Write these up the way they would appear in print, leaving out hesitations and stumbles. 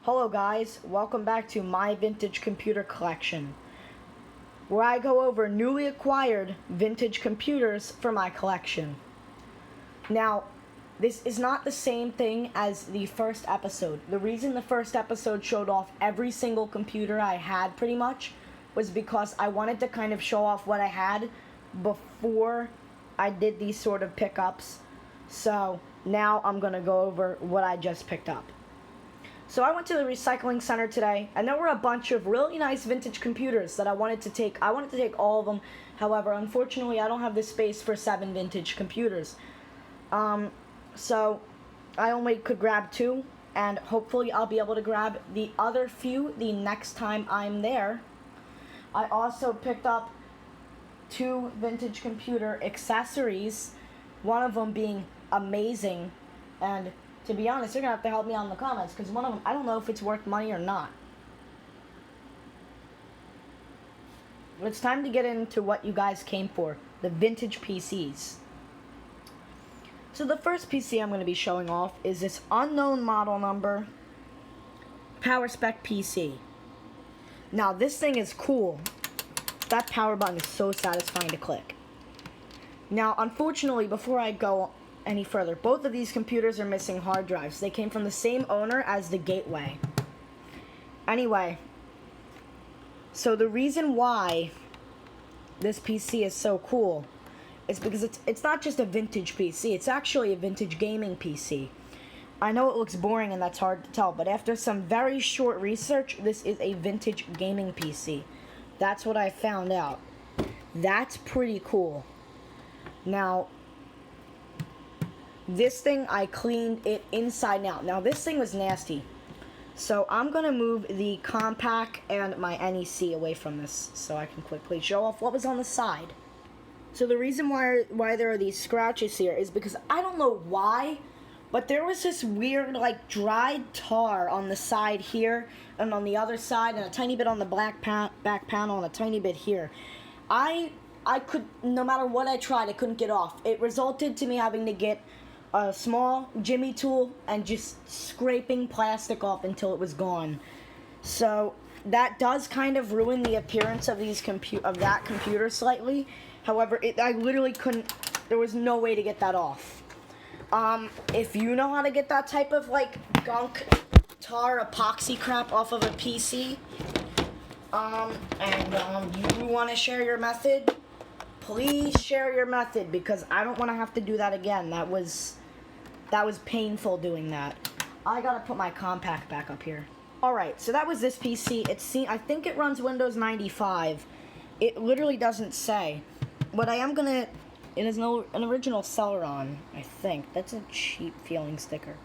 Hello guys, welcome back to my vintage computer collection, where I go over newly acquired vintage computers for my collection. Now, this is not the same thing as the first episode. The reason the first episode showed off every single computer I had pretty much was because I wanted to kind of show off what I had before I did these sort of pickups. So now I'm going to go over what I just picked up. So I went to the recycling center today, and there were a bunch of really nice vintage computers that I wanted to take. I wanted to take all of them. However, unfortunately, I don't have the space for 7 vintage computers. So I only could grab 2, and hopefully I'll be able to grab the other few the next time I'm there. I also picked up 2 vintage computer accessories, one of them being amazing, and to be honest, you're going to have to help me out in the comments, because one of them, I don't know if it's worth money or not. It's time to get into what you guys came for, the vintage PCs. So the first PC I'm going to be showing off is this unknown model number PowerSpec PC. Now this thing is cool. That power button is so satisfying to click. Now unfortunately, before I go any further, both of these computers are missing hard drives. They came from the same owner as the Gateway. Anyway, so the reason why this PC is so cool is because it's not just a vintage PC, it's actually a vintage gaming PC. I know it looks boring and that's hard to tell, but after some very short research, this is a vintage gaming PC. That's what I found out. That's pretty cool. Now, this thing, I cleaned it inside and out. Now, this thing was nasty. So, I'm going to move the Compaq and my NEC away from this so I can quickly show off what was on the side. So, the reason why there are these scratches here is because I don't know why, but there was this weird, like, dried tar on the side here and on the other side and a tiny bit on the back panel and a tiny bit here. I could, no matter what I tried, I couldn't get off. It resulted to me having to get a small Jimmy tool and just scraping plastic off until it was gone. So that does kind of ruin the appearance of that computer slightly. However, I literally couldn't. There was no way to get that off. If you know how to get that type of like gunk, tar, epoxy crap off of a PC, and you want to share your method, please share your method, because I don't want to have to do that again. That was painful doing that. I gotta put my Compaq back up here. Alright, so that was this PC. I think it runs Windows 95. It literally doesn't say. What I am gonna... It is an original Celeron, I think. That's a cheap feeling sticker.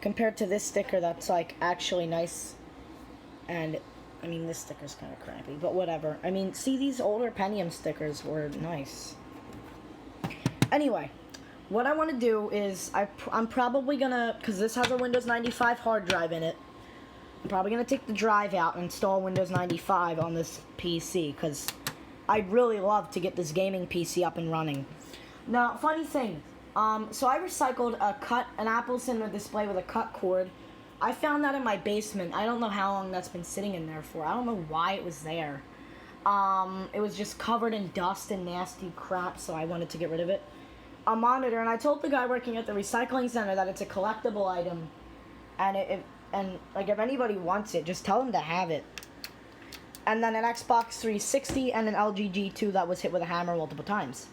Compared to this sticker that's like actually nice. And, I mean, this sticker's kind of crappy, but whatever. I mean, see, these older Pentium stickers were nice. Anyway, what I want to do is, I'm probably going to, because this has a Windows 95 hard drive in it, I'm probably going to take the drive out and install Windows 95 on this PC, because I'd really love to get this gaming PC up and running. Now, funny thing, so I recycled an Apple Cinema display with a cut cord. I found that in my basement. I don't know how long that's been sitting in there for. I don't know why it was there. It was just covered in dust and nasty crap, so I wanted to get rid of it. A monitor, and I told the guy working at the recycling center that it's a collectible item, and if anybody wants it, just tell them to have it. And then an Xbox 360 and an LG G2 that was hit with a hammer multiple times.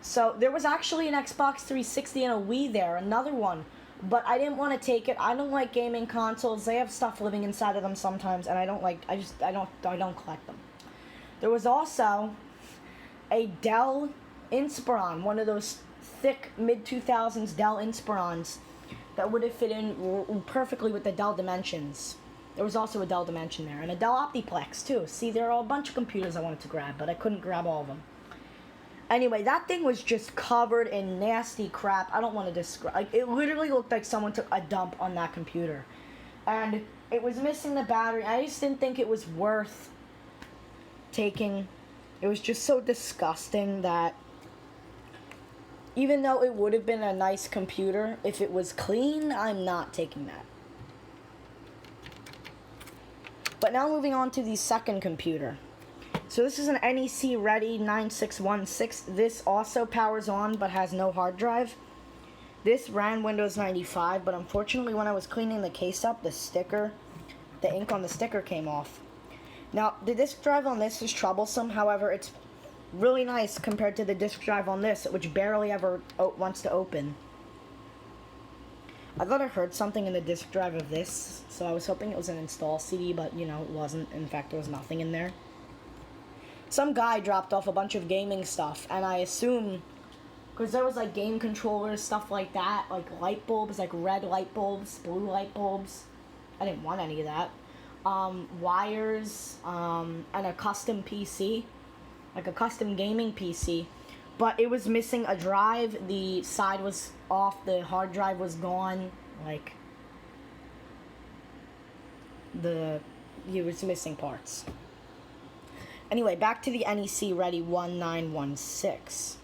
So there was actually an Xbox 360 and a Wii there, another one, but I didn't want to take it. I don't like gaming consoles. They have stuff living inside of them sometimes, and I don't collect them. There was also a Dell Inspiron, one of those thick mid-2000s Dell Inspirons that would have fit in perfectly with the Dell Dimensions. There was also a Dell Dimension there, and a Dell Optiplex too. See, there are a bunch of computers I wanted to grab, but I couldn't grab all of them. Anyway, that thing was just covered in nasty crap. I don't want to describe. Like, it literally looked like someone took a dump on that computer, and it was missing the battery. I just didn't think it was worth taking. It was just so disgusting that even though it would have been a nice computer, if it was clean, I'm not taking that. But now moving on to the second computer. So this is an NEC Ready 9616. This also powers on but has no hard drive. This ran Windows 95, but unfortunately when I was cleaning the case up, the ink on the sticker came off. Now, the disk drive on this is troublesome. However, it's really nice compared to the disk drive on this, which barely ever wants to open. I thought I heard something in the disk drive of this, so I was hoping it was an install CD, but, you know, it wasn't. In fact, there was nothing in there. Some guy dropped off a bunch of gaming stuff, and I assume, because there was, like, game controllers, stuff like that, like light bulbs, like red light bulbs, blue light bulbs. I didn't want any of that. Wires, and a custom PC, like a custom gaming PC. But it was missing a drive, the side was off, the hard drive was gone, like, it was missing parts. Anyway, back to the NEC Ready 1916.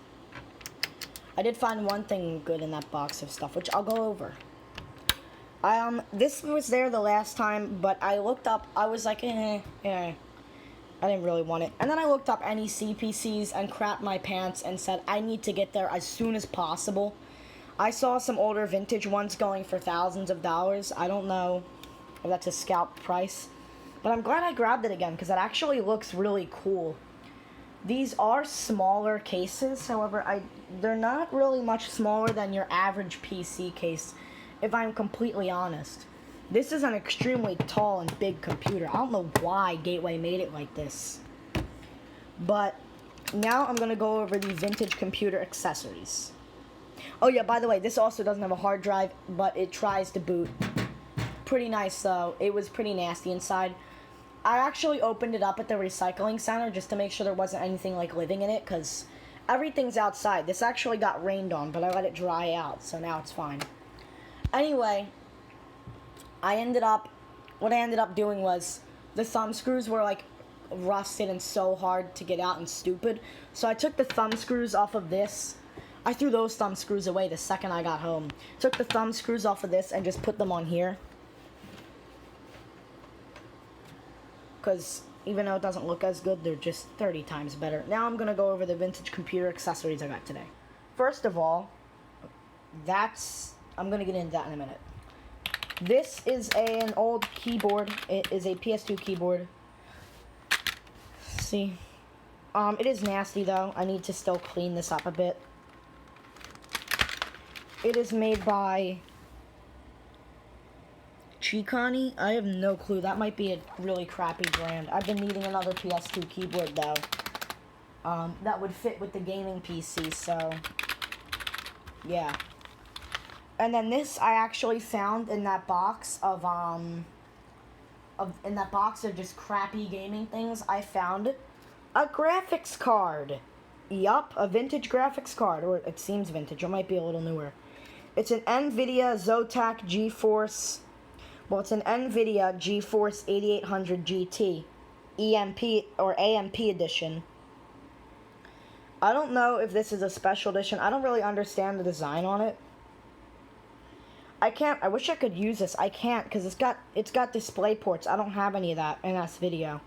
I did find one thing good in that box of stuff, which I'll go over. This was there the last time, but I looked up, I was like, I didn't really want it. And then I looked up NEC PCs and crapped my pants and said, I need to get there as soon as possible. I saw some older vintage ones going for thousands of dollars. I don't know if that's a scalp price, but I'm glad I grabbed it again because it actually looks really cool. These are smaller cases, however, they're not really much smaller than your average PC case, if I'm completely honest. This is an extremely tall and big computer. I don't know why Gateway made it like this. But now I'm going to go over the vintage computer accessories. Oh yeah, by the way, this also doesn't have a hard drive, but it tries to boot. Pretty nice though. It was pretty nasty inside. I actually opened it up at the recycling center just to make sure there wasn't anything like living in it, because everything's outside. This actually got rained on, but I let it dry out, so now it's fine. Anyway, what I ended up doing was the thumb screws were like rusted and so hard to get out and stupid. So I took the thumb screws off of this. I threw those thumb screws away the second I got home. Took the thumb screws off of this and just put them on here. Because even though it doesn't look as good, they're just 30 times better. Now I'm going to go over the vintage computer accessories I got today. First of all, I'm going to get into that in a minute. This is an old keyboard. It is a PS2 keyboard. See? It is nasty though. I need to still clean this up a bit. It is made by Chicani. I have no clue. That might be a really crappy brand. I've been needing another PS2 keyboard though. That would fit with the gaming PC, so yeah. And then this I actually found in that box of just crappy gaming things. I found a graphics card. Yup, a vintage graphics card, or it seems vintage. It might be a little newer. It's an NVIDIA Zotac GeForce. Well, it's an NVIDIA GeForce 8800 GT EMP or AMP edition. I don't know if this is a special edition. I don't really understand the design on it. I wish I could use this. I can't because it's got display ports. I don't have any of that in this video.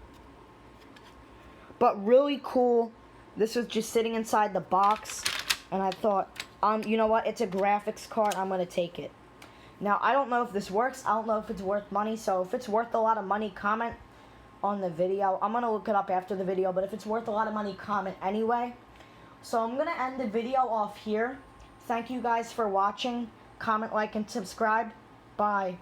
But really cool. This was just sitting inside the box, and I thought, you know what? It's a graphics card. I'm gonna take it. Now I don't know if this works. I don't know if it's worth money. So if it's worth a lot of money, comment on the video. I'm gonna look it up after the video. But if it's worth a lot of money, comment anyway. So I'm gonna end the video off here. Thank you guys for watching. Comment, like, and subscribe. Bye.